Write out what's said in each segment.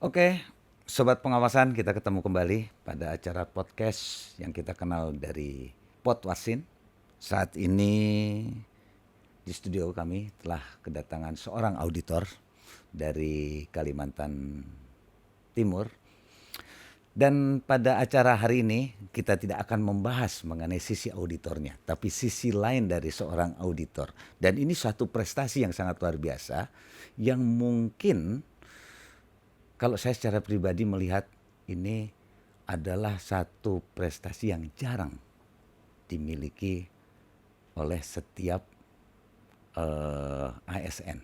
Oke, Sobat Pengawasan, kita ketemu kembali pada acara podcast yang kita kenal dari Podwasin. Saat ini di studio kami telah kedatangan seorang auditor dari Kalimantan Timur. Dan pada acara hari ini kita tidak akan membahas mengenai sisi auditornya, tapi sisi lain dari seorang auditor. Dan ini suatu prestasi yang sangat luar biasa yang mungkin kalau saya secara pribadi melihat ini adalah satu prestasi yang jarang dimiliki oleh setiap ASN.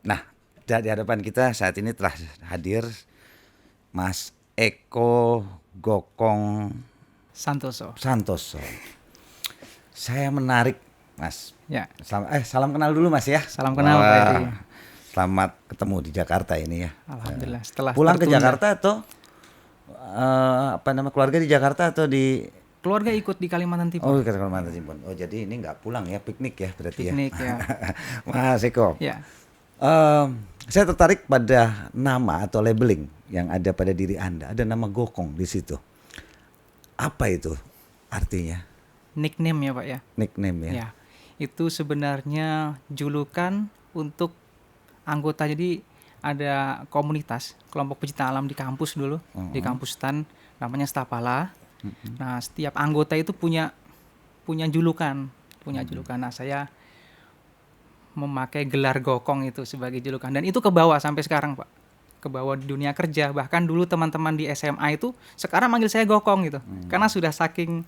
Nah, di hadapan kita saat ini telah hadir Mas Eko Gokong Santoso. Saya menarik, Mas. Ya. Salam kenal dulu, Mas ya. Salam kenal, Pak Edi. Selamat ketemu di Jakarta ini ya. Alhamdulillah. Setelah pulang tertunda. ke Jakarta atau keluarga di Jakarta atau di Keluarga ikut di Kalimantan Timur. Oh, ke Kalimantan Timur. Oh, jadi ini nggak pulang ya, piknik ya berarti Piknik ya. Mas Eko. Ya. Saya tertarik pada nama atau labeling yang ada pada diri Anda. Ada nama Gokong di situ. Apa itu artinya? Nickname ya, Pak ya. Nickname ya. Ya. Itu sebenarnya julukan untuk anggota. Jadi ada komunitas kelompok pecinta alam di kampus dulu, di kampus STAN, namanya Stapala. Nah, setiap anggota itu punya julukan. Nah, saya memakai gelar Gokong itu sebagai julukan, dan itu ke bawah sampai sekarang, Pak. Ke bawah di dunia kerja. Bahkan dulu teman-teman di SMA itu sekarang manggil saya Gokong gitu. Karena sudah saking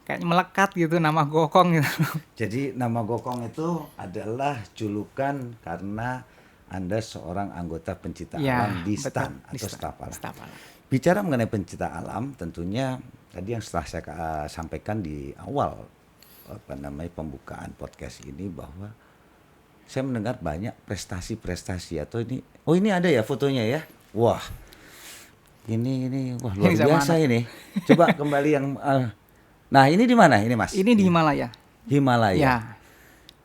kayak melekat gitu nama Gokong gitu. Jadi nama Gokong itu adalah julukan karena Anda seorang anggota pencinta alam di STAN atau Stapala. Bicara mengenai pencinta alam, tentunya tadi yang setelah saya sampaikan di awal pembukaan podcast ini, bahwa saya mendengar banyak prestasi-prestasi atau ini ada ya fotonya ya. Wah. Ini wah luar biasa ini. Coba kembali yang nah, ini di mana ini, Mas? Ini di Himalaya. Ya.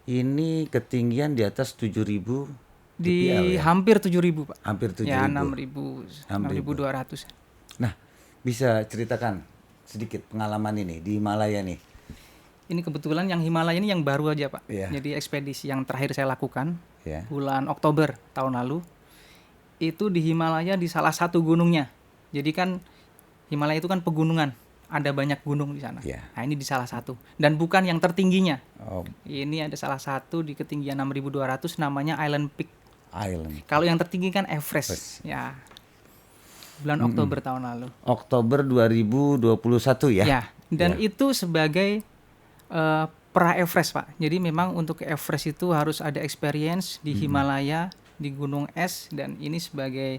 Ini ketinggian di atas 7.000 di DPL, ya? Hampir 7.000, Pak. Hampir 7.000. Ya, 6.200. Nah, bisa ceritakan sedikit pengalaman ini di Himalaya nih. Ini kebetulan yang Himalaya ini yang baru aja, Pak. Yeah. Jadi ekspedisi yang terakhir saya lakukan bulan Oktober tahun lalu. Itu di Himalaya di salah satu gunungnya. Jadi kan Himalaya itu kan pegunungan. Ada banyak gunung di sana. Yeah. Nah, ini di salah satu. Dan bukan yang tertingginya. Oh. Ini ada salah satu di ketinggian 6.200 namanya Island Peak. Kalau yang tertinggi kan Everest. Ya. Bulan Oktober tahun lalu. Oktober 2021 ya? Ya. Dan itu sebagai pra Everest, Pak. Jadi memang untuk ke Everest itu harus ada experience di Himalaya, di gunung es, dan ini sebagai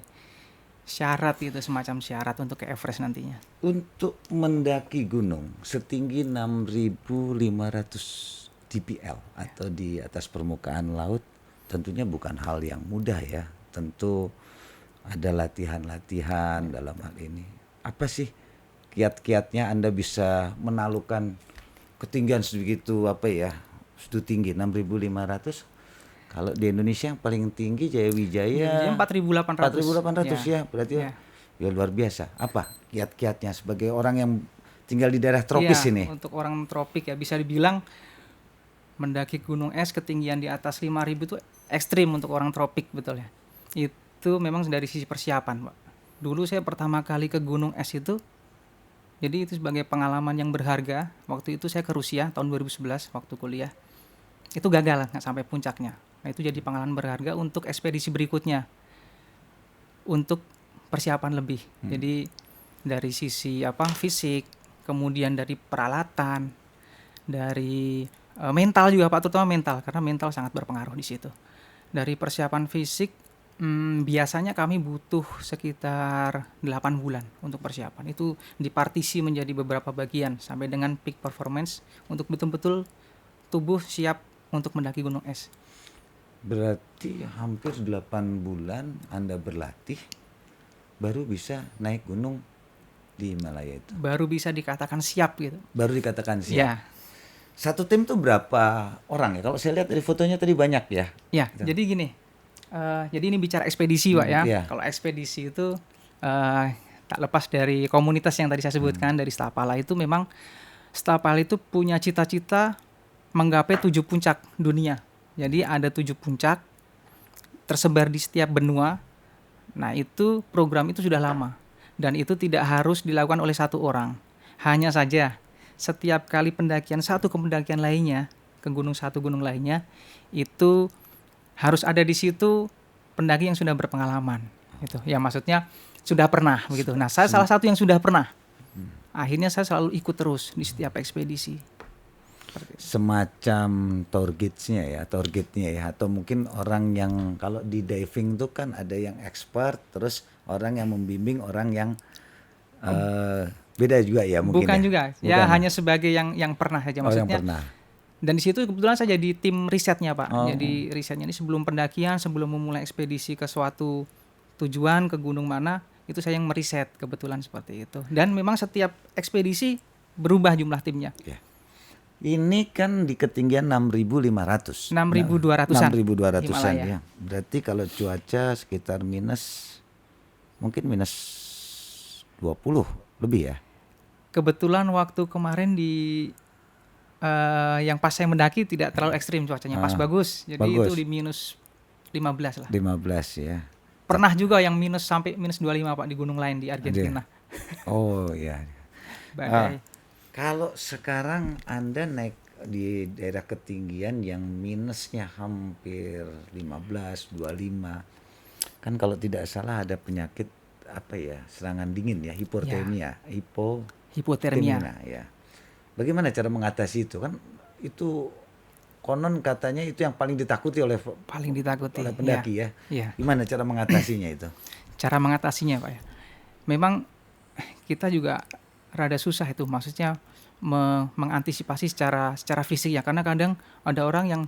syarat, itu semacam syarat untuk ke Everest nantinya. Untuk mendaki gunung setinggi 6.500 DPL atau di atas permukaan laut, tentunya bukan hal yang mudah ya. Tentu ada latihan-latihan dalam hal ini. Apa sih kiat-kiatnya Anda bisa menaklukkan ketinggian segitu segitu tinggi 6.500? Kalau di Indonesia yang paling tinggi Jaya Wijaya 4.800 ya, berarti ya luar biasa. Apa kiat-kiatnya sebagai orang yang tinggal di daerah tropis ini? Untuk orang tropik ya, bisa dibilang mendaki gunung es ketinggian di atas 5.000 itu ekstrim untuk orang tropik, betul ya. Itu memang dari sisi persiapan, Pak. Dulu saya pertama kali ke gunung es itu, jadi itu sebagai pengalaman yang berharga. Waktu itu saya ke Rusia tahun 2011 waktu kuliah. Itu gagal, nggak sampai puncaknya. Nah, itu jadi pengalaman berharga untuk ekspedisi berikutnya, untuk persiapan lebih. Jadi dari sisi fisik, kemudian dari peralatan, dari mental juga, Pak, terutama mental, karena mental sangat berpengaruh di situ. Dari persiapan fisik, biasanya kami butuh sekitar 8 bulan untuk persiapan. Itu dipartisi menjadi beberapa bagian sampai dengan peak performance untuk betul-betul tubuh siap untuk mendaki gunung es. Berarti hampir 8 bulan Anda berlatih baru bisa naik gunung di Himalaya itu. Baru bisa dikatakan siap gitu. Baru dikatakan siap. Ya. Satu tim tuh berapa orang ya? Kalau saya lihat dari fotonya tadi banyak ya. Ya, gitu. Jadi gini. Jadi ini bicara ekspedisi, Pak ya. Iya. Kalau ekspedisi itu tak lepas dari komunitas yang tadi saya sebutkan dari Stapala itu memang Stapala itu punya cita-cita menggapai 7 puncak dunia. Jadi ada 7 puncak tersebar di setiap benua. Nah, itu program itu sudah lama dan itu tidak harus dilakukan oleh satu orang. Hanya saja setiap kali pendakian satu ke pendakian lainnya, ke gunung satu gunung lainnya, itu harus ada di situ pendaki yang sudah berpengalaman. Gitu. Ya maksudnya sudah pernah begitu. Nah, saya salah satu yang sudah pernah. Akhirnya saya selalu ikut terus di setiap ekspedisi. Semacam tour guide-nya ya, atau mungkin orang yang kalau di diving tuh kan ada yang expert, terus orang yang membimbing orang yang beda juga ya mungkin. Bukan ya? juga, ya Bukan. hanya sebagai yang pernah saja Oh, yang maksudnya. pernah. Dan di situ kebetulan saya jadi tim risetnya, Pak. Oh. Jadi risetnya ini sebelum pendakian, sebelum memulai ekspedisi ke suatu tujuan ke gunung mana, itu saya yang meriset kebetulan seperti itu. Dan memang setiap ekspedisi berubah jumlah timnya. Ya. Ini kan di ketinggian 6.500. 6.200-an 6.200-an Himalaya. ya. Berarti kalau cuaca sekitar mungkin minus 20 lebih ya. Kebetulan waktu kemarin di yang pas saya mendaki tidak terlalu ekstrim cuacanya, pas bagus. Jadi bagus. itu di minus 15 lah. 15 ya. Pernah juga yang minus sampai minus 25, Pak, di gunung lain di Argentina. Oh ya. Badai. Kalau sekarang Anda naik di daerah ketinggian yang minusnya hampir 15, 25. Kan kalau tidak salah ada penyakit apa ya? Serangan dingin ya, hipotermia, Hipotermia. ya. Bagaimana cara mengatasi itu? Kan itu konon katanya itu yang paling ditakuti oleh Paling ditakuti. pendaki ya. Iya. Gimana cara mengatasinya itu? Cara mengatasinya, Pak ya. Memang kita juga rada susah itu, maksudnya mengantisipasi secara fisik ya, karena kadang ada orang yang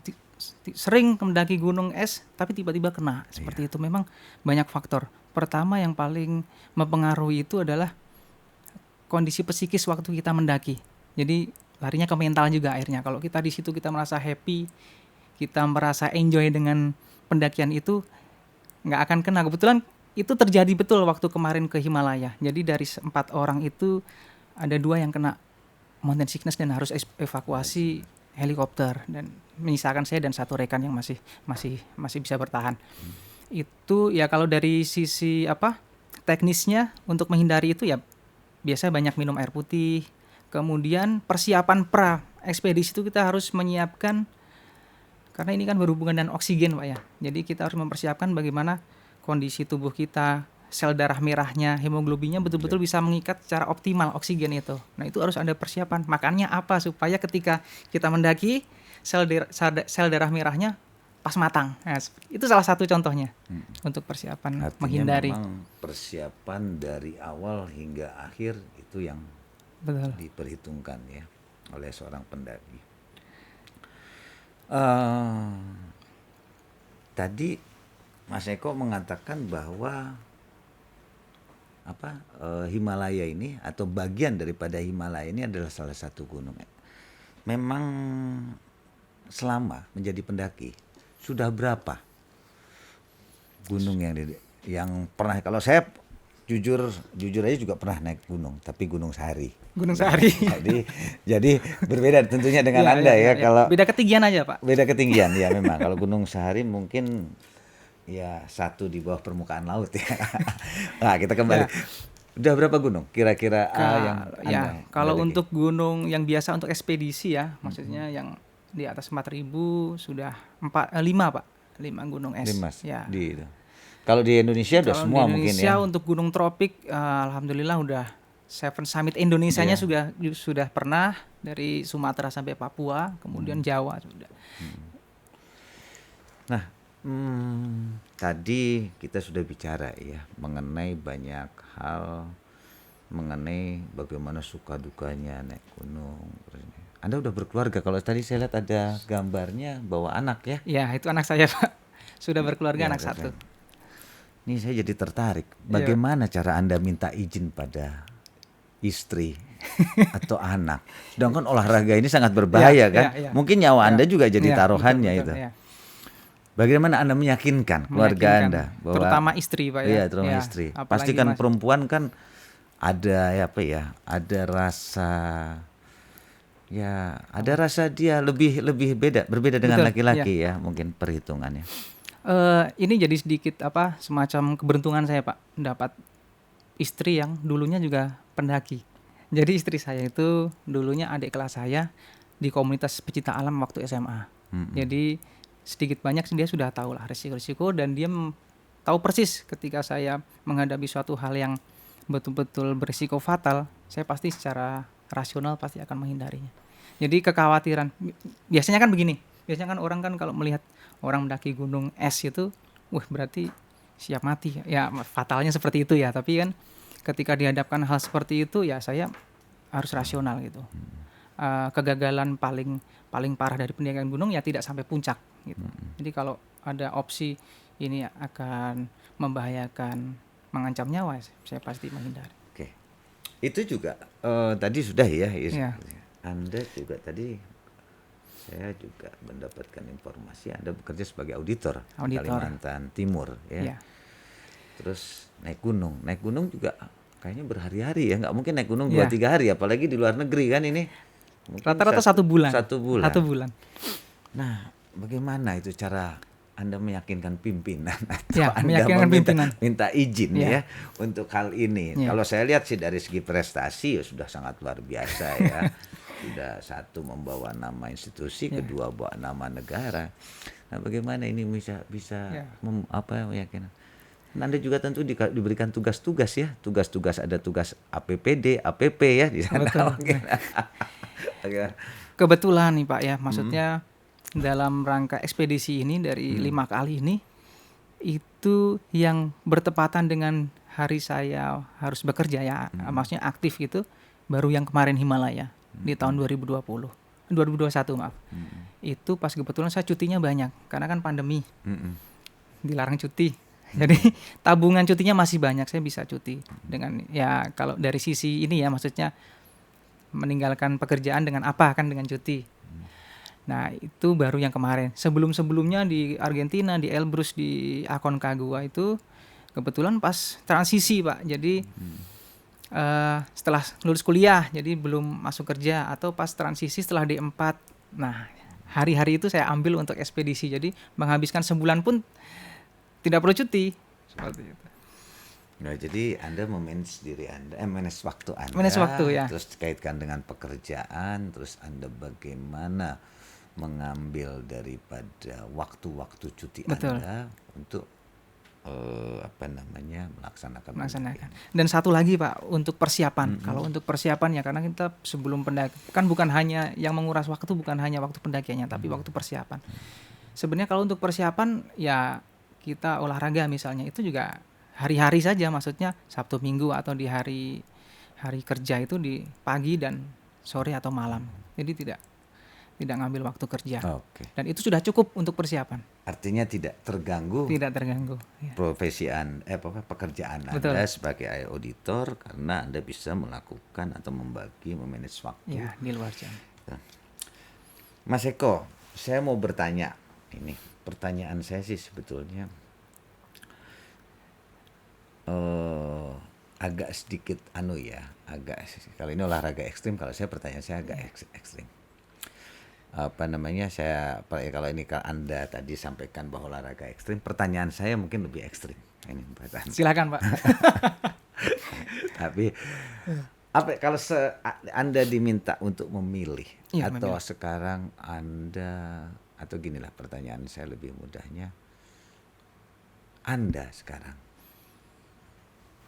sering mendaki gunung es tapi tiba-tiba kena seperti itu. Memang banyak faktor. Pertama yang paling mempengaruhi itu adalah kondisi psikis waktu kita mendaki. Jadi larinya ke mental juga akhirnya. Kalau kita di situ kita merasa happy, kita merasa enjoy dengan pendakian itu, nggak akan kena. Kebetulan itu terjadi betul waktu kemarin ke Himalaya. Jadi dari 4 orang itu ada 2 yang kena mountain sickness dan harus evakuasi helikopter, dan menyisakan saya dan 1 rekan yang masih bisa bertahan. Itu ya kalau dari sisi teknisnya untuk menghindari itu ya biasa banyak minum air putih. Kemudian persiapan pra ekspedisi itu kita harus menyiapkan, karena ini kan berhubungan dengan oksigen, Pak ya. Jadi kita harus mempersiapkan bagaimana kondisi tubuh kita, sel darah merahnya, hemoglobinnya betul-betul bisa mengikat secara optimal oksigen itu. Nah, itu harus ada persiapan. Makanya apa? Supaya ketika kita mendaki, sel darah merahnya pas matang. Nah, itu salah satu contohnya untuk persiapan. Artinya menghindari. memang persiapan dari awal hingga akhir itu yang Betul. diperhitungkan ya oleh seorang pendaki. Tadi Mas Eko mengatakan bahwa Himalaya ini atau bagian daripada Himalaya ini adalah salah satu gunung. Memang selama menjadi pendaki sudah berapa gunung yang pernah? Kalau saya jujur aja juga pernah naik gunung, tapi Gunung Sahari. Gunung Sahari. Jadi berbeda tentunya dengan Anda ya. Kalau beda ketinggian aja, Pak. Beda ketinggian ya memang. Kalau Gunung Sahari mungkin ya 1 di bawah permukaan laut ya. Nah, kita kembali. Udah berapa gunung kira-kira yang Anda kalau mendaki? untuk gunung yang biasa untuk ekspedisi ya, maksudnya yang di atas 4.000 sudah 5, Pak. 5 gunung es. 5 ya. Kalau di Indonesia udah Kalau semua di mungkin Indonesia ya. untuk gunung tropik alhamdulillah udah 7 summit Indonesianya sudah pernah dari Sumatera sampai Papua, kemudian Jawa sudah. Nah, tadi kita sudah bicara ya mengenai banyak hal, mengenai bagaimana suka dukanya naik gunung. Anda udah berkeluarga. Kalau tadi saya lihat ada gambarnya bawa anak ya. Ya, itu anak saya, Pak. Sudah berkeluarga, anak 1. Ini saya jadi tertarik. Bagaimana cara Anda minta izin pada istri atau anak? Sedangkan olahraga ini sangat berbahaya kan? Mungkin nyawa Anda juga jadi tarohannya betul, itu. ya. Bagaimana Anda meyakinkan keluarga Meyakinkan, Anda bahwa terutama istri Pak ya. Iya, terutama Ya, istri. apalagi Pastikan Mas. perempuan kan ada ada rasa ada rasa dia lebih berbeda dengan Betul, laki-laki ya, mungkin perhitungannya. Ini jadi sedikit semacam keberuntungan saya Pak, dapat istri yang dulunya juga pendaki. Jadi istri saya itu dulunya adik kelas saya di komunitas pecinta alam waktu SMA. Jadi sedikit banyak dia sudah tahu lah risiko-risiko, dan dia tahu persis ketika saya menghadapi suatu hal yang betul-betul berisiko fatal, saya pasti secara rasional pasti akan menghindarinya. Jadi kekhawatiran, biasanya kan begini, biasanya kan orang kan kalau melihat orang mendaki gunung es itu, wah berarti siap mati. Ya fatalnya seperti itu ya, tapi kan ketika dihadapkan hal seperti itu ya saya harus rasional gitu. Kegagalan paling parah dari pendakian gunung ya tidak sampai puncak gitu. Jadi kalau ada opsi ini akan membahayakan, mengancam nyawa, saya pasti menghindari. Oke. Itu juga tadi sudah ya. Iya. Anda juga tadi, saya juga mendapatkan informasi Anda bekerja sebagai auditor. Kalimantan Timur ya. Iya. Terus naik gunung juga kayaknya berhari-hari ya, nggak mungkin naik gunung Iya. 2-3 hari, apalagi di luar negeri kan ini. Mungkin Rata-rata 1 bulan. 1 bulan. 1 bulan. Nah, bagaimana itu cara Anda meyakinkan pimpinan atau Ya, Anda meyakinkan pimpinan. minta izin Ya. ya untuk hal ini? Ya. Kalau saya lihat sih dari segi prestasi ya sudah sangat luar biasa ya. Sudah satu membawa nama institusi, kedua bawa nama negara. Nah, bagaimana ini bisa meyakinkan? Anda juga tentu diberikan tugas-tugas ya, tugas-tugas, ada tugas APPD, APP ya di sana. Betul. Kebetulan nih Pak ya, maksudnya dalam rangka ekspedisi ini dari 5 kali ini, itu yang bertepatan dengan hari saya harus bekerja ya, maksudnya aktif gitu, baru yang kemarin Himalaya di tahun 2021 maaf. Itu pas kebetulan saya cutinya banyak, karena kan pandemi, dilarang cuti. Jadi tabungan cutinya masih banyak, saya bisa cuti dengan ya kalau dari sisi ini ya, maksudnya meninggalkan pekerjaan dengan apa kan, dengan cuti. Nah itu baru yang kemarin. Sebelumnya di Argentina, di Elbrus, di Aconcagua itu kebetulan pas transisi Pak. Jadi setelah lulus kuliah, jadi belum masuk kerja, atau pas transisi setelah D4. Nah hari-hari itu saya ambil untuk ekspedisi, jadi menghabiskan sebulan pun tidak perlu cuti seperti itu. Nah, jadi Anda memanage diri Anda, manage waktu Anda, Manage waktu, ya. terus kaitkan dengan pekerjaan, terus Anda bagaimana mengambil daripada waktu-waktu cuti Betul. Anda untuk melaksanakan. Dan satu lagi Pak, untuk persiapan. Kalau untuk persiapan ya, karena kita sebelum pendaki kan bukan hanya yang menguras waktu, bukan hanya waktu pendakiannya, tapi waktu persiapan. Sebenarnya kalau untuk persiapan ya kita olahraga misalnya itu juga hari-hari saja, maksudnya Sabtu Minggu atau di hari kerja itu di pagi dan sore atau malam. Jadi tidak ngambil waktu kerja. Oke. Dan itu sudah cukup untuk persiapan. Artinya tidak terganggu. Tidak terganggu. Ya. Profesi pekerjaan Betul. Anda sebagai auditor, karena Anda bisa melakukan atau memanage waktu. Ya, di luar jam. Mas Eko, saya mau bertanya ini. Pertanyaan saya sih sebetulnya agak sedikit kalau ini olahraga ekstrim, kalau saya pertanyaan saya agak ekstrim. Kalau ini Anda tadi sampaikan bahwa olahraga ekstrim, pertanyaan saya mungkin lebih ekstrim. Ini pertanyaan. Silakan Pak. Tapi kalau Anda diminta untuk memilih, atau memilih. Sekarang Anda, atau ginilah pertanyaan saya lebih mudahnya, Anda sekarang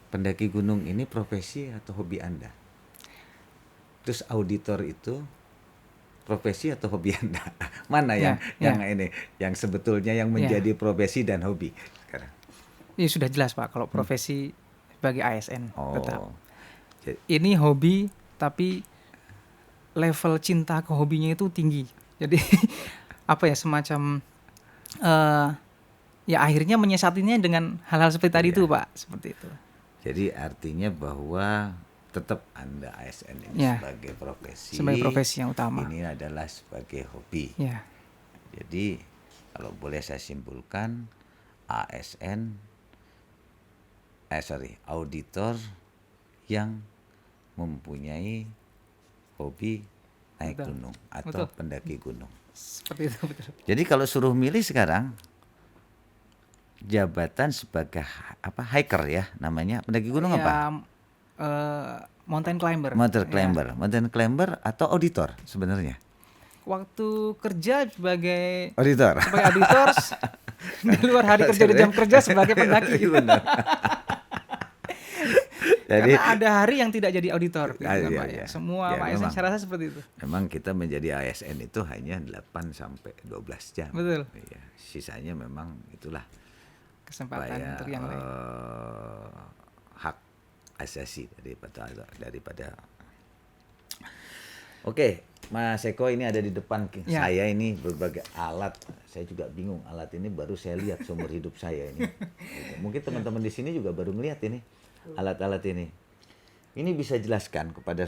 pendaki gunung ini profesi atau hobi Anda? Terus auditor itu profesi atau hobi Anda? Mana yang sebetulnya yang menjadi profesi dan hobi sekarang? Ini sudah jelas Pak, kalau profesi sebagai ASN tetap. Ini hobi, tapi level cinta ke hobinya itu tinggi. Jadi semacam akhirnya menyiasatinya dengan hal-hal seperti tadi itu Pak, seperti itu. Jadi artinya bahwa tetap Anda ASN ini sebagai profesi yang utama. Ini adalah sebagai hobi. Ya. Jadi Kalau boleh saya simpulkan, auditor yang mempunyai hobi naik Betul. gunung atau Betul. pendaki gunung. Seperti itu, betul. Jadi kalau suruh milih sekarang, jabatan sebagai hiker ya namanya, pendaki gunung Ya, apa? mountain climber. Mountain climber atau auditor sebenarnya? Waktu kerja sebagai Auditor. auditor, di luar hari kerja di jam kerja sebagai pendaki. Benar. Jadi Karena ada hari yang tidak jadi auditor, gitu kan, iya, Pak, ya. iya. Semua Ya, ASN memang. saya rasa seperti itu. memang kita menjadi ASN itu hanya 8 sampai 12 jam. Betul. Iya, sisanya memang itulah Kesempatan supaya untuk yang lain. hak asasi daripada. Oke, Mas Eko, ini ada di depan Ya. saya ini berbagai alat. Saya juga bingung, alat ini baru saya lihat seumur hidup saya ini. Gitu. Mungkin teman-teman di sini juga baru melihat ini alat-alat ini. Ini bisa jelaskan kepada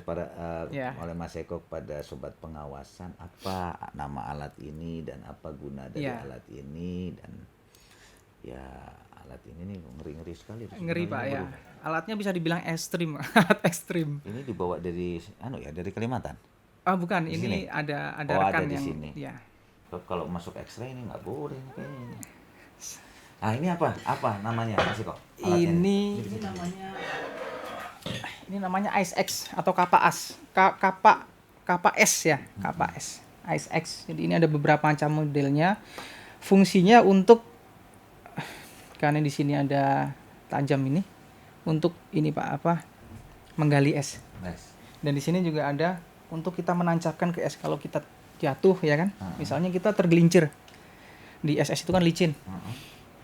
Ya. oleh Mas Eko kepada sobat pengawasan apa nama alat ini dan apa guna dari Ya. alat ini, dan ya alat ini nih ngeri-ngeri sekali. Ngeri, Pak, ya. Sebenarnya Alatnya bisa dibilang ekstrim, alat ekstrim. ini dibawa dari dari Kalimantan. Ah, bukan, Di ini sini? ada Oh, ada rekan di yang sini. ya. Kalau masuk X-ray ini nggak boleh nih kayaknya. Ah, ini apa? Apa namanya, Mas Eko? Alatnya Ini namanya Ice X atau Kappa S ya, Kappa S. Ice X. Jadi ini ada beberapa macam modelnya. Fungsinya untuk, karena di sini ada tajam ini, untuk ini Pak, menggali es. Nice. Dan di sini juga ada untuk kita menancapkan ke es kalau kita jatuh, ya kan. Misalnya kita tergelincir di es itu kan licin.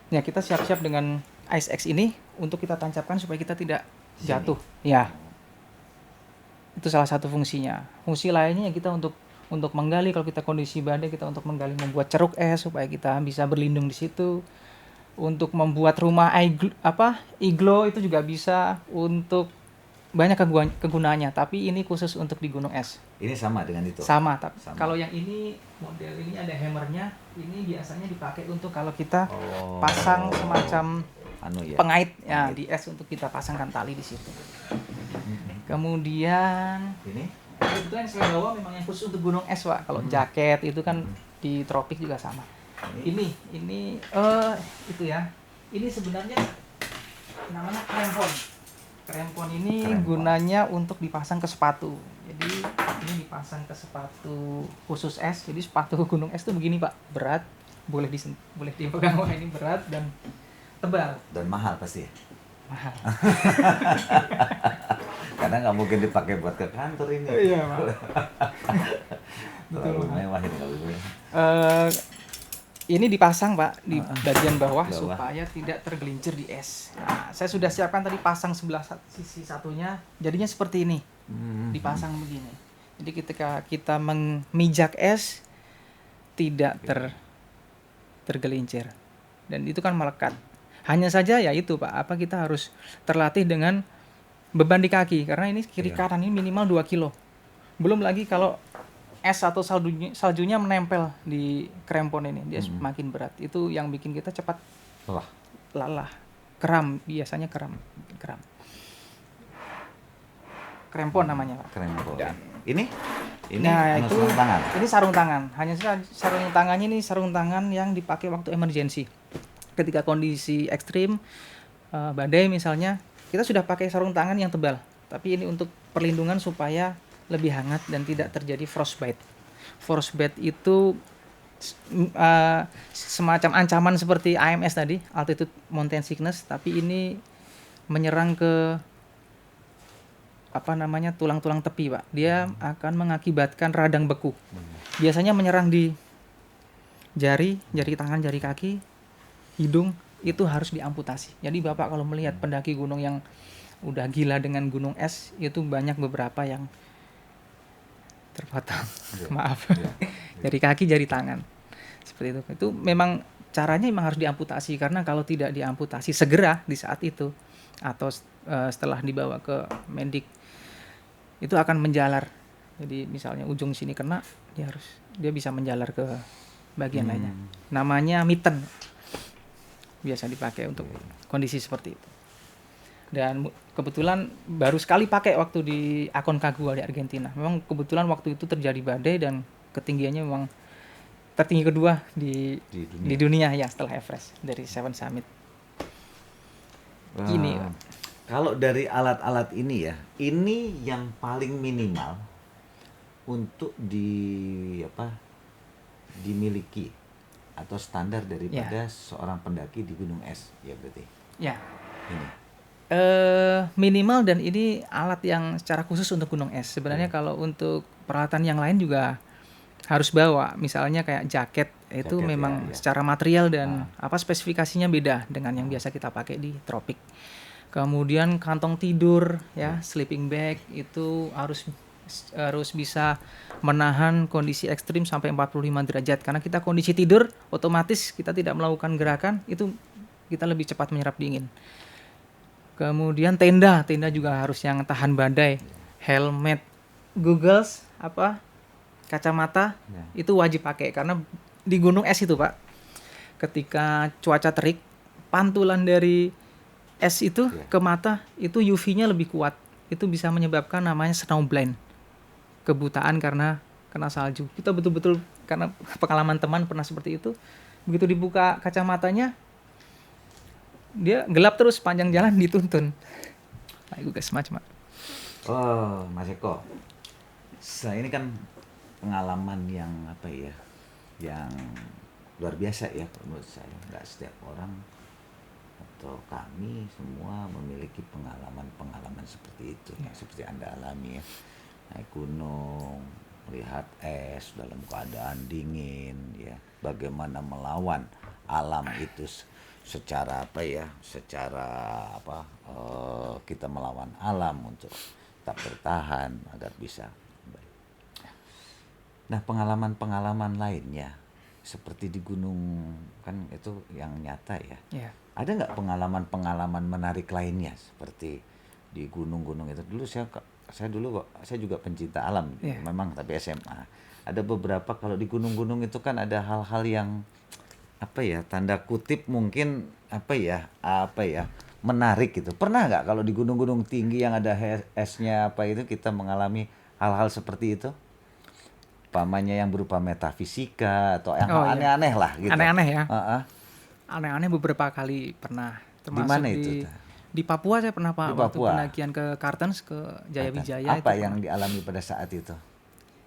Ya, kita siap-siap dengan Ice X ini untuk kita tancapkan supaya kita tidak jatuh. Ya. Itu salah satu fungsinya. Fungsi lainnya ya kita untuk menggali, kalau kita kondisi badai kita untuk menggali, membuat ceruk es supaya kita bisa berlindung di situ. Untuk membuat rumah iglo itu juga bisa, untuk banyak kegunaannya, tapi ini khusus untuk di gunung es. Ini sama dengan itu. Sama, tapi Sama. kalau yang ini model ini ada hammernya, ini biasanya dipakai untuk kalau kita pasang semacam pengait ya di es, untuk kita pasangkan tali di situ. Kemudian Ini kebetulan saya bawa memang yang khusus untuk gunung es, Pak. Kalau jaket itu kan di tropik juga sama. Ini itu ya. Ini sebenarnya namanya krempon. Krempon ini gunanya untuk dipasang ke sepatu. Jadi ini dipasang ke sepatu khusus es. Jadi sepatu gunung es tuh begini, Pak. Berat, boleh dipegang. Wah, ini berat dan tebal. dan mahal pasti. Mahal. Karena nggak mungkin dipakai buat ke kantor ini. Iya, Pak. Terlalu mewah ini kalau gue. Ini dipasang, Pak, di bagian bawah supaya tidak tergelincir di es. Nah, saya sudah siapkan tadi, pasang sebelah sisi satunya, jadinya seperti ini. Dipasang begini. Jadi ketika kita memijak es tidak tergelincir. Dan itu kan melekat. Hanya saja ya itu, Pak, kita harus terlatih dengan beban di kaki, karena ini kiri kanan ini minimal 2 kilo. Belum lagi kalau es atau saljunya menempel di krempon ini, dia semakin berat. Itu yang bikin kita cepat lelah. Kram, biasanya kram. Krempon namanya, Pak. Krempon. Dan Ini nah, anu itu sarung tangan. ini sarung tangan. Hanya sarung tangannya ini sarung tangan yang dipakai waktu emergency. Ketika kondisi ekstrim, badai misalnya, kita sudah pakai sarung tangan yang tebal. Tapi ini untuk perlindungan supaya lebih hangat dan tidak terjadi frostbite. Frostbite itu semacam ancaman seperti AMS tadi, altitude mountain sickness, tapi ini menyerang ke tulang-tulang tepi, Pak. Dia akan mengakibatkan radang beku. Biasanya menyerang di jari tangan, jari kaki, hidung, itu harus diamputasi. Jadi Bapak kalau melihat pendaki gunung yang udah gila dengan gunung es, itu banyak beberapa yang terpotong. Maaf. Jari kaki, jari tangan. Seperti itu. Itu memang caranya memang harus diamputasi, karena kalau tidak diamputasi segera di saat itu atau setelah dibawa ke medik, itu akan menjalar. Jadi misalnya ujung sini kena, dia bisa menjalar ke bagian lainnya. Namanya mitten. Biasa dipakai untuk kondisi seperti itu. Dan kebetulan baru sekali pakai waktu di Aconcagua di Argentina. Memang kebetulan waktu itu terjadi badai dan ketinggiannya memang tertinggi kedua di dunia ya setelah Everest dari Seven Summit. Ini kalau dari alat-alat ini ya, ini yang paling minimal untuk dimiliki atau standar daripada seorang pendaki di gunung es ya berarti. Ya. Ini. Minimal dan ini alat yang secara khusus untuk gunung es. Sebenarnya kalau untuk peralatan yang lain juga harus bawa. Misalnya kayak jaket itu memang secara material dan spesifikasinya beda dengan yang biasa kita pakai di tropik. Kemudian kantong tidur ya, sleeping bag itu harus bisa menahan kondisi ekstrim sampai 45 derajat. Karena kita kondisi tidur otomatis kita tidak melakukan gerakan, itu kita lebih cepat menyerap dingin. Kemudian tenda juga harus yang tahan badai. Helmet, goggles, kacamata itu wajib pakai karena di gunung es itu Pak. Ketika cuaca terik, pantulan dari es itu ke mata itu UV-nya lebih kuat. Itu bisa menyebabkan namanya snowblind. Kebutaan karena kena salju. Kita betul-betul karena pengalaman teman pernah seperti itu. Begitu dibuka kacamatanya dia gelap terus panjang jalan dituntun. Nah, itu semacam. Oh, Mas Eko. Ini kan pengalaman yang yang luar biasa ya menurut saya. Nggak setiap orang atau kami semua memiliki pengalaman seperti itu, seperti Anda alami ya. Naik gunung, melihat es dalam keadaan dingin ya. Bagaimana melawan alam itu secara kita melawan alam untuk tetap bertahan agar bisa. Nah, pengalaman-pengalaman lainnya seperti di gunung kan itu yang nyata ya. Ada nggak pengalaman-pengalaman menarik lainnya seperti di gunung-gunung itu? Dulu saya juga pencinta alam memang, tapi SMA. Ada beberapa kalau di gunung-gunung itu kan ada hal-hal yang tanda kutip mungkin menarik gitu. Pernah nggak kalau di gunung-gunung tinggi yang ada esnya itu kita mengalami hal-hal seperti itu? Pamannya yang berupa metafisika atau yang aneh-aneh lah gitu. Aneh-aneh ya. Aneh-aneh beberapa kali pernah. Termasuk di mana itu? Di Papua saya pernah Pak, waktu pendakian ke Kartens ke Jaya Wijaya. Apa yang dialami pada saat itu?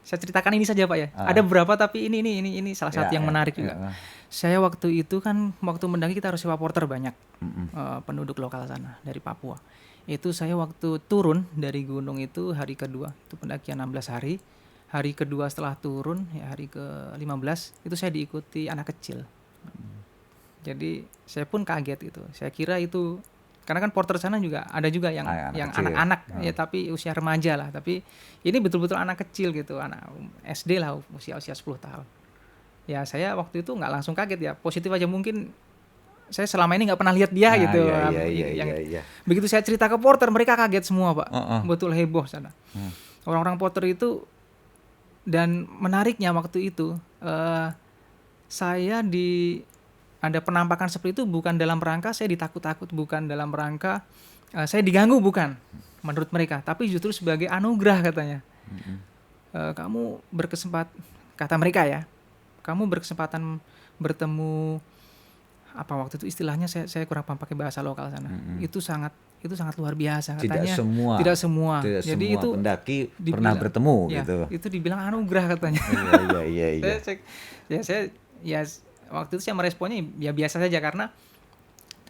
Saya ceritakan ini saja Pak ya. Ada beberapa tapi ini salah satu yang menarik juga. Saya waktu itu kan mendaki kita harus sewa porter banyak penduduk lokal sana dari Papua. Itu saya waktu turun dari gunung itu hari kedua, itu pendakian 16 hari. Hari kedua setelah turun ya hari ke-15 itu saya diikuti anak kecil. Jadi saya pun kaget gitu. Saya kira itu karena kan porter sana juga ada juga yang anak-anak ya tapi usia remaja lah, tapi ini betul-betul anak kecil gitu, anak SD lah usia 10 tahun. Ya saya waktu itu nggak langsung kaget ya, positif aja mungkin saya selama ini nggak pernah lihat dia gitu. Begitu saya cerita ke porter mereka kaget semua Pak, betul heboh sana. Orang-orang porter itu. Dan menariknya waktu itu saya ada penampakan seperti itu bukan dalam rangka saya ditakut-takut, bukan dalam rangka saya diganggu, bukan menurut mereka, tapi justru sebagai anugerah katanya. Kamu kata mereka ya, kamu berkesempatan bertemu waktu itu istilahnya saya kurang paham pakai bahasa lokal sana. Itu sangat luar biasa katanya. Tidak semua. Jadi itu pendaki pernah bertemu gitu. Itu dibilang anugerah katanya. Iya. Saya waktu itu saya meresponnya ya biasa saja karena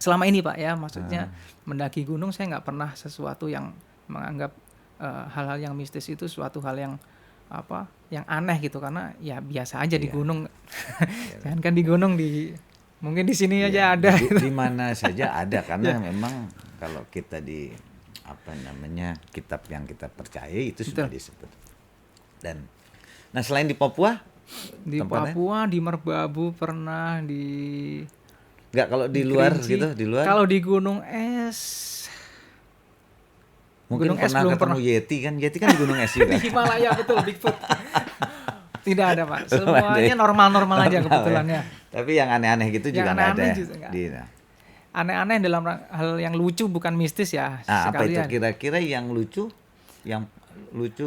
selama ini Pak ya, maksudnya mendaki gunung saya nggak pernah sesuatu yang menganggap hal-hal yang mistis itu suatu hal yang yang aneh gitu, karena ya biasa aja di gunung. Jangan kan di gunung mungkin di sini aja ada. Di mana saja ada karena memang kalau kita di kitab yang kita percaya itu sudah disebut. Dan selain di Papua, di Merbabu pernah Enggak, kalau di luar Kerinci, gitu, di luar. Kalau di gunung es mungkin gunung pernah ketemu Yeti kan di gunung es juga. Di Himalaya betul, Bigfoot. Tidak ada Pak, Belum ada semuanya ya? normal-normal aja Normal kebetulan ya. ya. Tapi yang aneh-aneh gitu Yang juga nggak ada aneh-aneh ya? juga nggak. Nah. Aneh-aneh dalam hal yang lucu bukan mistis ya Nah, apa itu sekalian. kira-kira yang lucu? Yang lucu?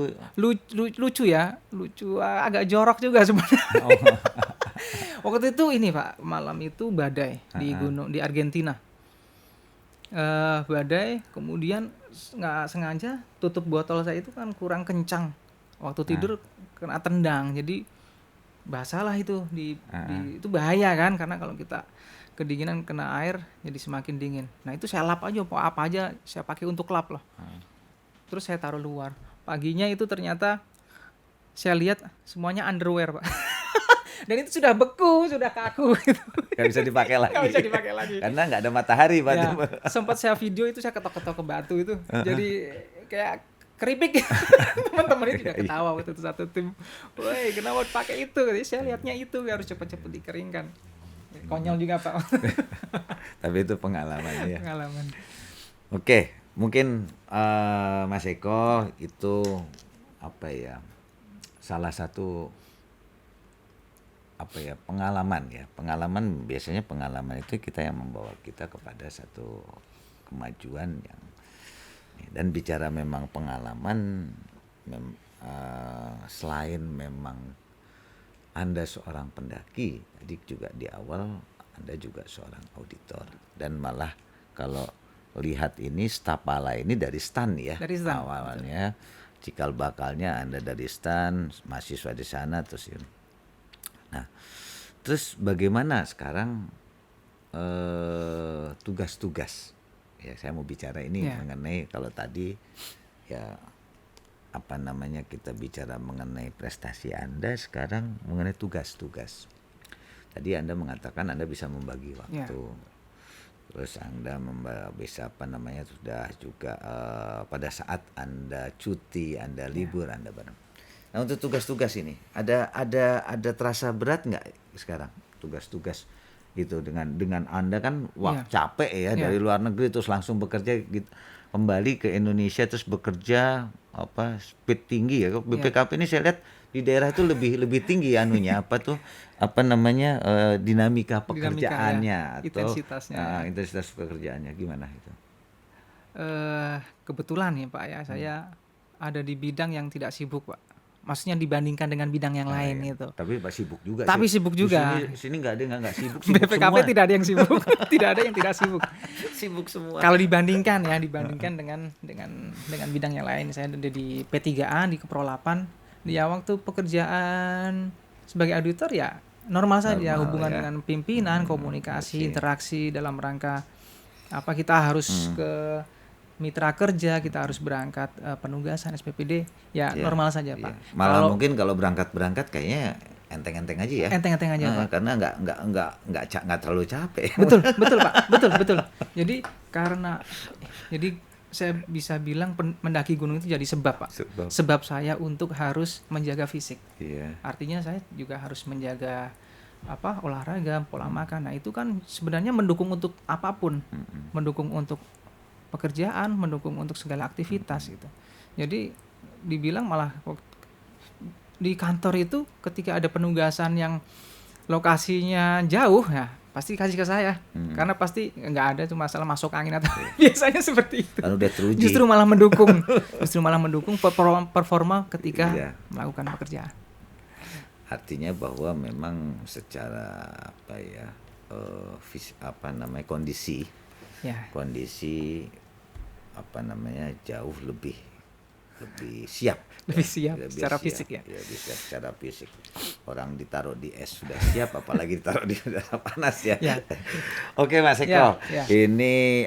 Lucu ya, lucu agak jorok juga sebenarnya. Oh. Waktu itu ini Pak, malam itu badai di gunung di Argentina. Badai, kemudian nggak sengaja tutup botol saya itu kan kurang kencang. Waktu tidur kena tendang, jadi basah lah itu itu bahaya kan, karena kalau kita kedinginan kena air jadi semakin dingin. Nah itu saya lap aja, apa aja saya pakai untuk lap loh. Terus saya taruh luar. Paginya itu ternyata saya lihat semuanya underwear Pak. Dan itu sudah beku, sudah kaku gitu. Nggak bisa dipakai lagi. Nggak bisa dipakai lagi. Karena nggak ada matahari, Pak. Ya, sempat saya video itu saya ketok-ketok ke batu itu. Jadi kayak keripik. Teman-teman ini juga ketawa waktu itu satu tim. Woi, kenapa pakai itu? Jadi saya lihatnya itu harus cepat-cepat dikeringkan. Konyol juga Pak. Tapi itu pengalaman ya. Pengalaman. Oke, mungkin Mas Eko itu apa ya? Salah satu apa ya, pengalaman biasanya pengalaman itu kita yang membawa kita kepada satu kemajuan yang, dan bicara memang pengalaman selain memang Anda seorang pendaki, jadi juga di awal Anda juga seorang auditor, dan malah kalau lihat ini Stapala ini dari stan ya, Dari stan. awalnya cikal bakalnya Anda dari stan, mahasiswa di sana terus. Nah, terus bagaimana sekarang tugas-tugas? Ya, saya mau bicara ini mengenai kalau tadi ya apa namanya kita bicara mengenai prestasi Anda, sekarang mengenai tugas-tugas. Tadi Anda mengatakan Anda bisa membagi waktu. Terus Anda bisa apa namanya sudah juga pada saat Anda cuti, Anda libur, Anda bareng. Nah, untuk tugas-tugas ini ada terasa berat nggak sekarang tugas-tugas gitu dengan Anda kan capek ya dari luar negeri terus langsung bekerja gitu, kembali ke Indonesia terus bekerja apa speed tinggi ya. BPKP ini saya lihat di daerah itu lebih tinggi anunya apa tuh apa namanya dinamika pekerjaannya atau intensitasnya. Intensitas pekerjaannya gimana itu? Kebetulan ya Pak ya, saya ada di bidang yang tidak sibuk Pak. Maksudnya dibandingkan dengan bidang yang lain gitu. Tapi sibuk juga. Tapi sibuk juga. Di sini nggak ada nggak sibuk. BPKP semua. tidak ada yang sibuk, tidak ada yang tidak sibuk. Sibuk semua. Kalau dibandingkan dengan bidang yang lain, saya ada di P3A di Kepro 8. Ya waktu pekerjaan sebagai auditor ya normal saja, hubungan dengan pimpinan, komunikasi, interaksi dalam rangka apa kita harus ke mitra kerja, kita harus berangkat penugasan SPPD ya normal saja Pak. Malah mungkin kalau berangkat kayaknya enteng-enteng aja ya. Enteng-enteng aja Pak. Karena nggak terlalu capek. Betul Pak, betul. Jadi saya bisa bilang mendaki gunung itu jadi sebab Pak. Sebab saya untuk harus menjaga fisik. Artinya saya juga harus menjaga olahraga, pola makan. Nah itu kan sebenarnya mendukung untuk apapun, mendukung untuk pekerjaan, mendukung untuk segala aktivitas gitu. Jadi dibilang malah di kantor itu ketika ada penugasan yang lokasinya jauh ya pasti kasih ke saya, karena pasti nggak ada tuh masalah masuk angin atau biasanya seperti itu. Kan udah teruji. Justru malah mendukung performa ketika melakukan pekerjaan. Artinya bahwa memang secara kondisi jauh lebih siap secara fisik ya. Lebih siap secara fisik. Orang ditaruh di es sudah siap, apalagi ditaruh di udara panas ya. Oke Mas Eko, ini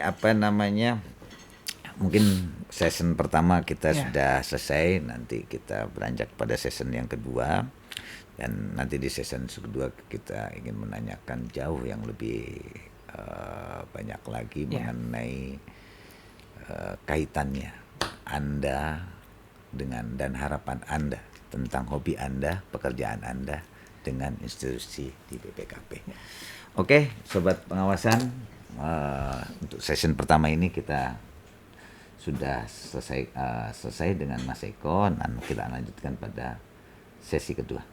mungkin session pertama kita sudah selesai, nanti kita beranjak pada session yang kedua. Dan nanti di session kedua kita ingin menanyakan jauh yang lebih banyak lagi mengenai kaitannya Anda dan harapan Anda tentang hobi Anda, pekerjaan Anda dengan institusi di BPKP. Oke, sobat pengawasan, untuk session pertama ini kita sudah selesai dengan Mas Eko, dan kita lanjutkan pada sesi kedua.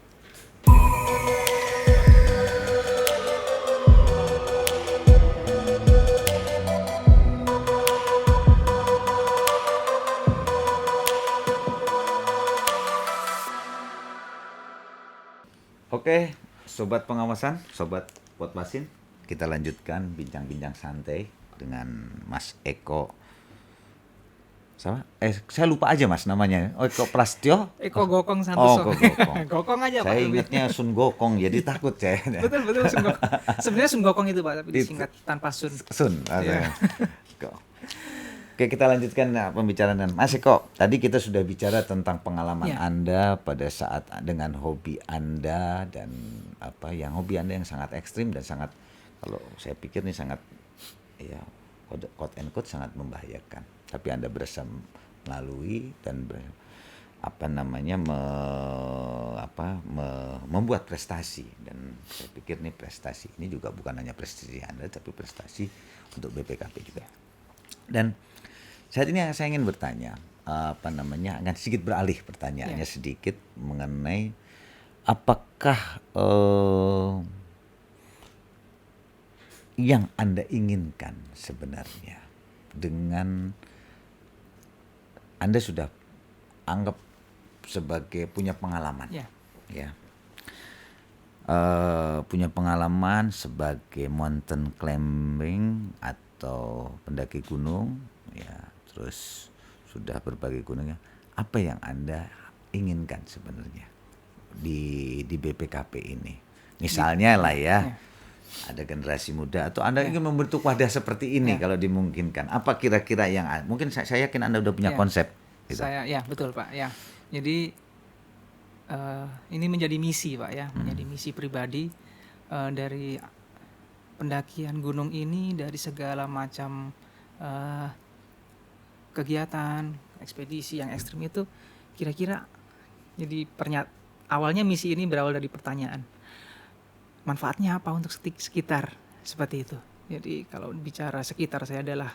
Oke, sobat pengawasan, sobat Potwasin, kita lanjutkan bincang-bincang santai dengan Mas Eko. Sama? Saya lupa aja Mas namanya. Oh, Eko Prastyo. Eko Gokong Oh, Santoso. Gokong. Gokong aja Pak. Saya ingatnya Sun Gokong, jadi takut saya. Betul Sun Gokong. Sebenarnya Sun Gokong itu Pak, tapi disingkat tanpa Sun. Sun. Iya. Oke, kita lanjutkan pembicaraan dengan Mas Eko. Tadi kita sudah bicara tentang pengalaman Ya. Anda pada saat dengan hobi Anda dan hobi Anda yang sangat ekstrim dan sangat, kalau saya pikir ini sangat ya quote and quote sangat membahayakan. Tapi Anda berusaha melalui dan membuat prestasi, dan saya pikir nih prestasi ini juga bukan hanya prestasi Anda tapi prestasi untuk BPKP juga. Dan saat ini saya ingin bertanya, akan sedikit beralih pertanyaannya sedikit mengenai apakah yang Anda inginkan sebenarnya dengan Anda sudah anggap sebagai punya pengalaman, punya pengalaman sebagai mountain climbing atau pendaki gunung, terus sudah berbagai gunungnya. Apa yang Anda inginkan sebenarnya di BPKP ini? Misalnya lah ada generasi muda atau Anda ingin membentuk wadah seperti ini kalau dimungkinkan. Apa kira-kira yang mungkin saya yakin Anda udah punya konsep. Gitu. Saya betul Pak Jadi ini menjadi misi Pak menjadi misi pribadi dari pendakian gunung ini, dari segala macam kegiatan ekspedisi yang ekstrim itu, kira-kira jadi awalnya misi ini berawal dari pertanyaan, manfaatnya apa untuk sekitar, seperti itu. Jadi kalau bicara sekitar, saya adalah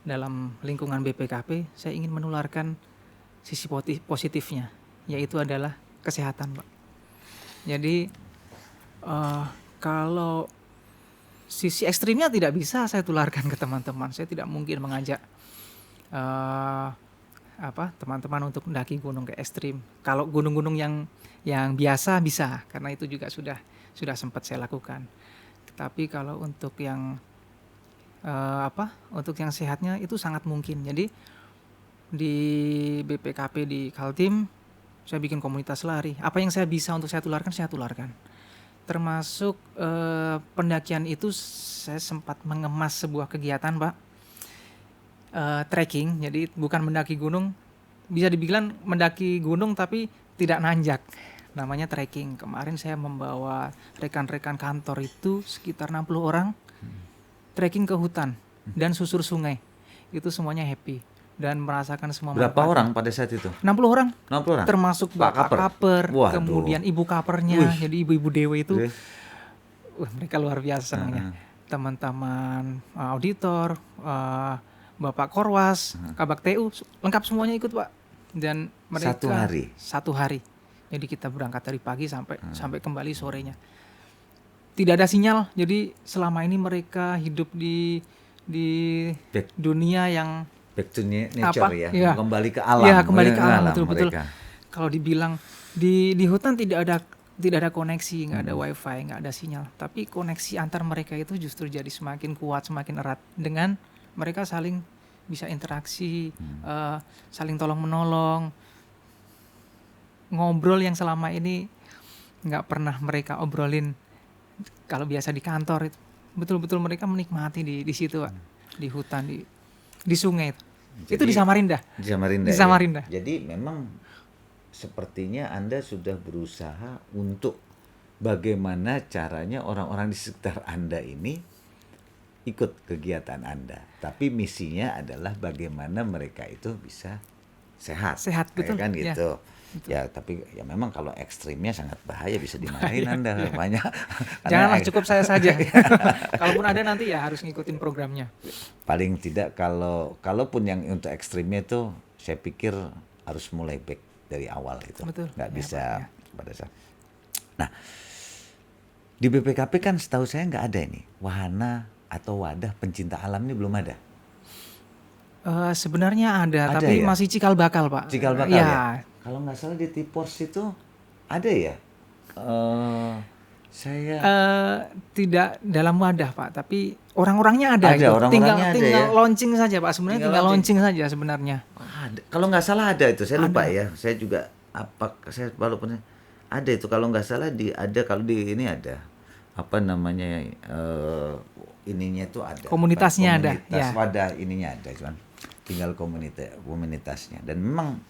dalam lingkungan BPKP, saya ingin menularkan sisi positifnya, yaitu adalah kesehatan Pak. Jadi kalau sisi ekstrimnya tidak bisa saya tularkan ke teman-teman. Saya tidak mungkin mengajak teman-teman untuk mendaki gunung ke ekstrim. Kalau gunung-gunung yang biasa bisa, karena itu juga sudah sempat saya lakukan. Tapi kalau untuk yang untuk yang sehatnya itu sangat mungkin. Jadi di BPKP di Kaltim saya bikin komunitas lari. Apa yang saya bisa untuk saya tularkan. Termasuk pendakian itu saya sempat mengemas sebuah kegiatan Pak. Trekking, jadi bukan mendaki gunung, bisa dibilang mendaki gunung tapi tidak nanjak, namanya trekking. Kemarin saya membawa rekan-rekan kantor itu sekitar 60 orang trekking ke hutan dan susur sungai. Itu semuanya happy dan merasakan semua manfaatnya. Berapa orang pada saat itu? 60 orang. 60 orang? Termasuk Bapak Kaper, kemudian Ibu Kapernya. Jadi ibu-ibu Dewe itu mereka luar biasa namanya. Teman-teman auditor, Bapak Korwas, Kabak TU, lengkap semuanya ikut Pak. Dan mereka satu hari. Jadi kita berangkat dari pagi sampai kembali sorenya. Tidak ada sinyal. Jadi selama ini mereka hidup di dunia yang back to nature kembali ke alam. Kembali ke alam betul. Kalau dibilang di hutan tidak ada koneksi, nggak ada wifi, nggak ada sinyal. Tapi koneksi antar mereka itu justru jadi semakin kuat, semakin erat dengan mereka saling bisa interaksi, saling tolong menolong, ngobrol yang selama ini nggak pernah mereka obrolin kalau biasa di kantor itu. Betul-betul mereka menikmati di situ Pak, di hutan, di sungai itu. Jadi, itu di Samarinda. Di Samarinda. Ya. Jadi memang sepertinya Anda sudah berusaha untuk bagaimana caranya orang-orang di sekitar Anda ini ikut kegiatan Anda. Tapi misinya adalah bagaimana mereka itu bisa sehat. Sehat, betul. Kan gitu. Ya, tapi ya memang kalau ekstrimnya sangat bahaya, bisa dimarahin Anda banyak. Janganlah, cukup saya saja. Kalaupun ada nanti ya harus ngikutin programnya. Paling tidak kalaupun yang untuk ekstrimnya itu saya pikir harus mulai back dari awal itu. Betul. Nggak bisa pada saat. Nah, di BPKP kan setahu saya nggak ada ini wahana atau wadah pencinta alam ini belum ada. Sebenarnya ada, Ada tapi ya? masih cikal bakal, Pak. Cikal bakal ya. Ya, Kalau nggak salah di Tipors itu ada ya. Saya tidak dalam wadah, Pak, tapi orang-orangnya ada, Ada, gitu. orang-orangnya ada Tinggal ya. launching saja, Pak. Sebenarnya Tinggal tinggal launching saja sebenarnya. ada. Kalau nggak salah ada itu, saya lupa ya. Saya juga saya walaupun ada itu kalau nggak salah ada kalau di ini ada apa namanya ininya itu ada. Komunitasnya ada, Komunitas ya. wadah ininya ada, cuman tinggal komunitasnya. Dan memang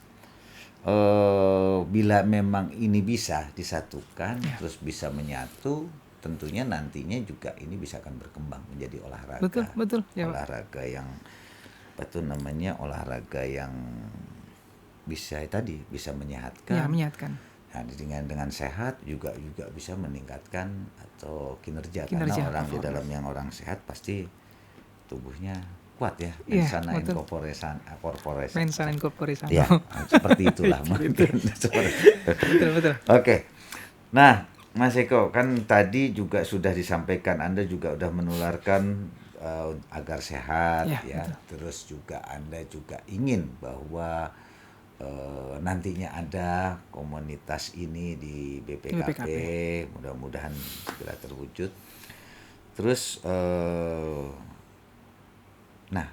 bila memang ini bisa disatukan terus bisa menyatu, tentunya nantinya juga ini bisa akan berkembang menjadi olahraga. Betul, ya, Pak. Olahraga yang apa tuh namanya, olahraga yang bisa tadi bisa menyehatkan. Ya, menyehatkan. Nah, dengan sehat juga bisa meningkatkan atau kinerja Kinerja, karena orang di performa. dalam yang orang sehat pasti tubuhnya kuat ya. Iya, Mensana in betul. corpore Mensana in corpore sano. Ya, seperti itulah mungkin. Betul. Oke. Nah, Mas Eko, kan tadi juga sudah disampaikan Anda juga udah menularkan agar sehat Ya, ya. Terus juga Anda juga ingin bahwa nantinya ada komunitas ini di BPKP, mudah-mudahan segera terwujud. Terus nah,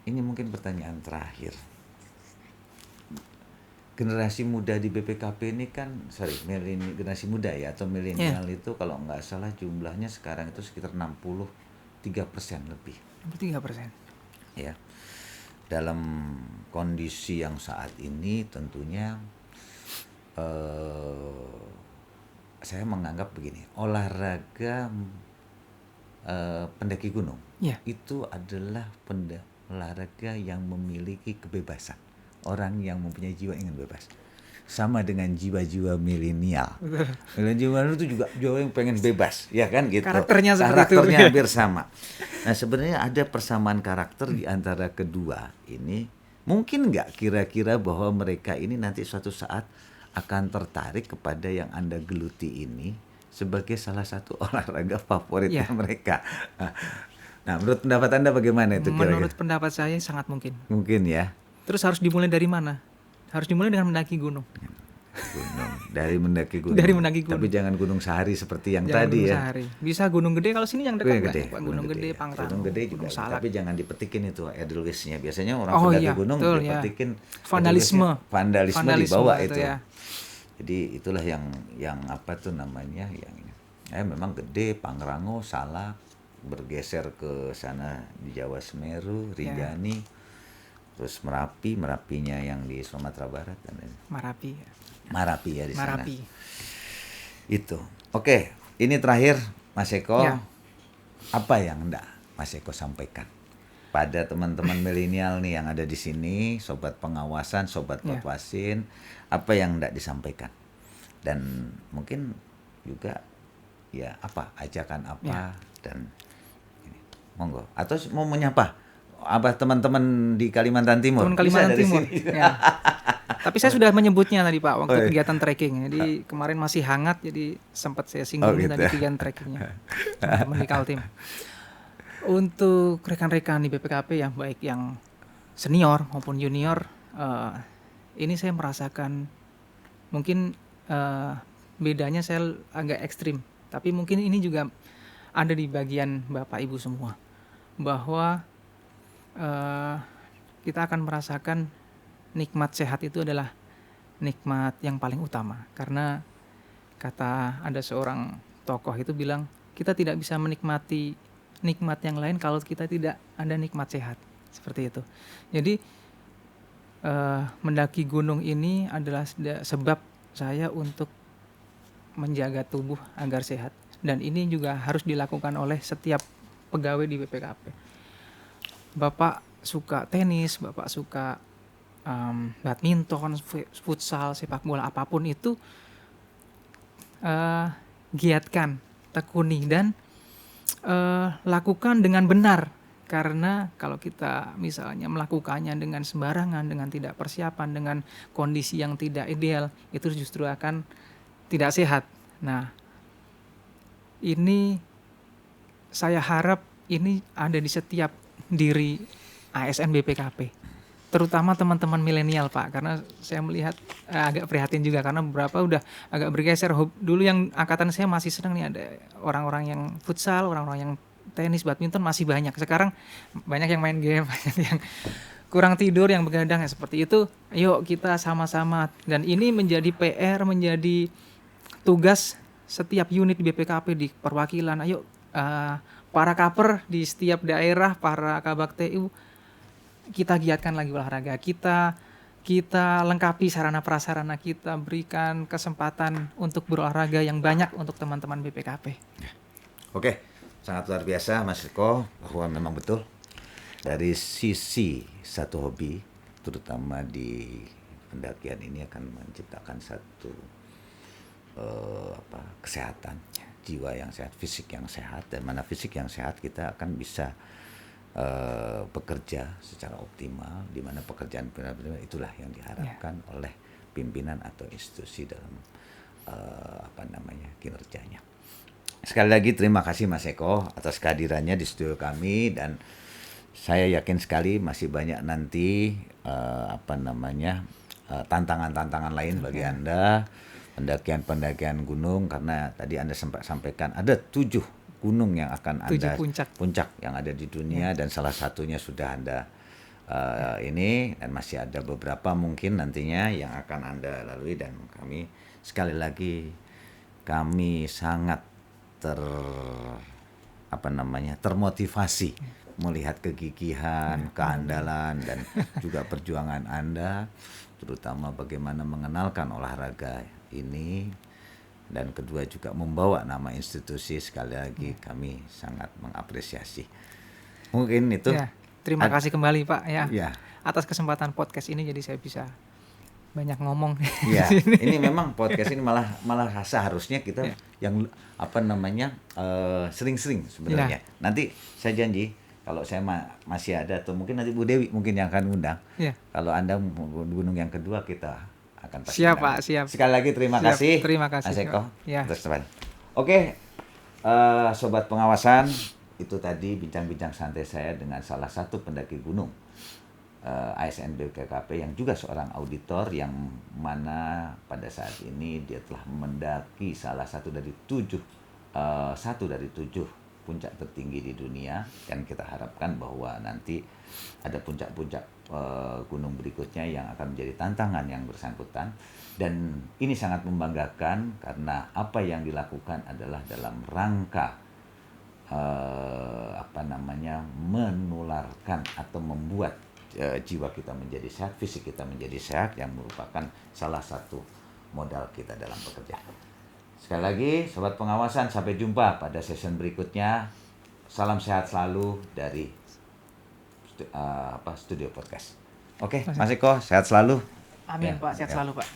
ini mungkin pertanyaan terakhir. Generasi muda di BPKP ini kan, generasi muda ya atau milenial itu kalau nggak salah jumlahnya sekarang itu sekitar 63% lebih. 63%. Ya. Dalam kondisi yang saat ini tentunya saya menganggap begini, olahraga pendaki gunung itu adalah olahraga yang memiliki kebebasan. Orang yang mempunyai jiwa ingin bebas, sama dengan jiwa-jiwa milenial. Milenial itu juga jiwa yang pengen bebas, ya kan gitu. Karakternya hampir sama. Nah, sebenarnya ada persamaan karakter di antara kedua ini. Mungkin nggak kira-kira bahwa mereka ini nanti suatu saat akan tertarik kepada yang Anda geluti ini sebagai salah satu olahraga favoritnya mereka. Nah, menurut pendapat Anda bagaimana itu kira-kira? Menurut pendapat saya sangat mungkin. Mungkin ya. Terus harus dimulai dari mana? Harus dimulai dengan mendaki gunung. Dari mendaki gunung. Tapi jangan gunung sehari seperti yang tadi ya. Sehari. Bisa gunung gede kalau sini yang dekat Gunung gede, Pangrango. Gunung gede juga, tapi jangan dipetikin itu edelweissnya. Biasanya orang pendaki gunung dipetikin vandalisme dibawa itu. Ya. Jadi itulah yang apa tuh namanya yang ini. Memang gede, Pangrango, Salak, bergeser ke sana di Jawa Semeru, Rinjani. Terus Merapinya yang di Sumatera Barat dan Marapi ya di sana. Itu. Oke, ini terakhir Mas Eko. Apa yang hendak Mas Eko sampaikan pada teman-teman milenial nih yang ada di sini, sobat pengawasan, sobat Potwasin, apa yang hendak disampaikan? Dan mungkin juga ya ajakan apa dan ini. Monggo. Atau mau menyapa teman-teman di Kalimantan Timur. Kalimantan Timur. Ya. Tapi saya sudah menyebutnya tadi Pak waktu kegiatan trekking. Jadi kemarin masih hangat, jadi sempat saya singgung tadi kegiatan trekkingnya teman di Kaltim. Untuk rekan-rekan di BPKP yang baik yang senior maupun junior, ini saya merasakan mungkin bedanya saya agak ekstrim. Tapi mungkin ini juga ada di bagian Bapak Ibu semua, bahwa kita akan merasakan nikmat sehat itu adalah nikmat yang paling utama. Karena kata ada seorang tokoh itu bilang, kita tidak bisa menikmati nikmat yang lain kalau kita tidak ada nikmat sehat. Seperti itu. Jadi mendaki gunung ini adalah sebab saya untuk menjaga tubuh agar sehat. Dan ini juga harus dilakukan oleh setiap pegawai di BPKP. Bapak suka tenis, Bapak suka badminton, futsal, sepak bola, apapun itu, giatkan, tekuni, dan lakukan dengan benar. Karena kalau kita misalnya melakukannya dengan sembarangan, dengan tidak persiapan, dengan kondisi yang tidak ideal, itu justru akan tidak sehat. Nah, ini saya harap ini ada di setiap diri ASN BPKP, terutama teman-teman milenial Pak, karena saya melihat agak prihatin juga karena beberapa udah agak bergeser. Dulu yang angkatan saya masih senang nih, ada orang-orang yang futsal, orang-orang yang tenis, badminton masih banyak. Sekarang banyak yang main game, banyak yang kurang tidur, yang begadang ya seperti itu. Yuk kita sama-sama, dan ini menjadi PR, menjadi tugas setiap unit di BPKP, di perwakilan. Ayo para kaper di setiap daerah, para kabak TU, kita giatkan lagi olahraga kita lengkapi sarana prasarana kita, berikan kesempatan untuk berolahraga yang banyak untuk teman-teman BPKP. Oke, sangat luar biasa Mas Eko, bahwa memang betul dari sisi satu hobi, terutama di pendakian ini akan menciptakan satu kesehatan jiwa yang sehat, fisik yang sehat, dan mana fisik yang sehat kita akan bisa bekerja secara optimal, di mana pekerjaan itulah yang diharapkan oleh pimpinan atau institusi dalam kinerjanya. Sekali lagi terima kasih Mas Eko atas kehadirannya di studio kami, dan saya yakin sekali masih banyak nanti tantangan-tantangan lain bagi Anda, pendakian gunung, karena tadi Anda sempat sampaikan ada 7 gunung yang akan Anda puncak yang ada di dunia, dan salah satunya sudah Anda ini, dan masih ada beberapa mungkin nantinya yang akan Anda lalui, dan kami sekali lagi sangat termotivasi melihat kegigihan, keandalan, dan juga perjuangan Anda, terutama bagaimana mengenalkan olahraga ini, dan kedua juga membawa nama institusi. Sekali lagi kami sangat mengapresiasi. Mungkin itu. Terima kasih kembali Pak atas kesempatan podcast ini, jadi saya bisa banyak ngomong. Ini memang podcast ini malah seharusnya kita yang sering-sering sebenarnya. Nanti saya janji kalau saya masih ada, atau mungkin nanti Bu Dewi mungkin yang akan undang. Kalau Anda gunung yang kedua, kita akan pasti. Siap Pak, siap. Sekali lagi terima kasih. Terima kasih Mas Eko. Oke, sobat pengawasan, itu tadi bincang-bincang santai saya dengan salah satu pendaki gunung ASN BPKP yang juga seorang auditor, yang mana pada saat ini dia telah mendaki satu dari tujuh puncak tertinggi di dunia, dan kita harapkan bahwa nanti ada puncak-puncak gunung berikutnya yang akan menjadi tantangan yang bersangkutan. Dan ini sangat membanggakan karena apa yang dilakukan adalah dalam rangka menularkan atau membuat jiwa kita menjadi sehat, fisik kita menjadi sehat, yang merupakan salah satu modal kita dalam bekerja. Sekali lagi sobat pengawasan, sampai jumpa pada session berikutnya. Salam sehat selalu dari Studio Podcast. Oke, Mas Eko, sehat selalu. Amin Pak, sehat selalu Pak.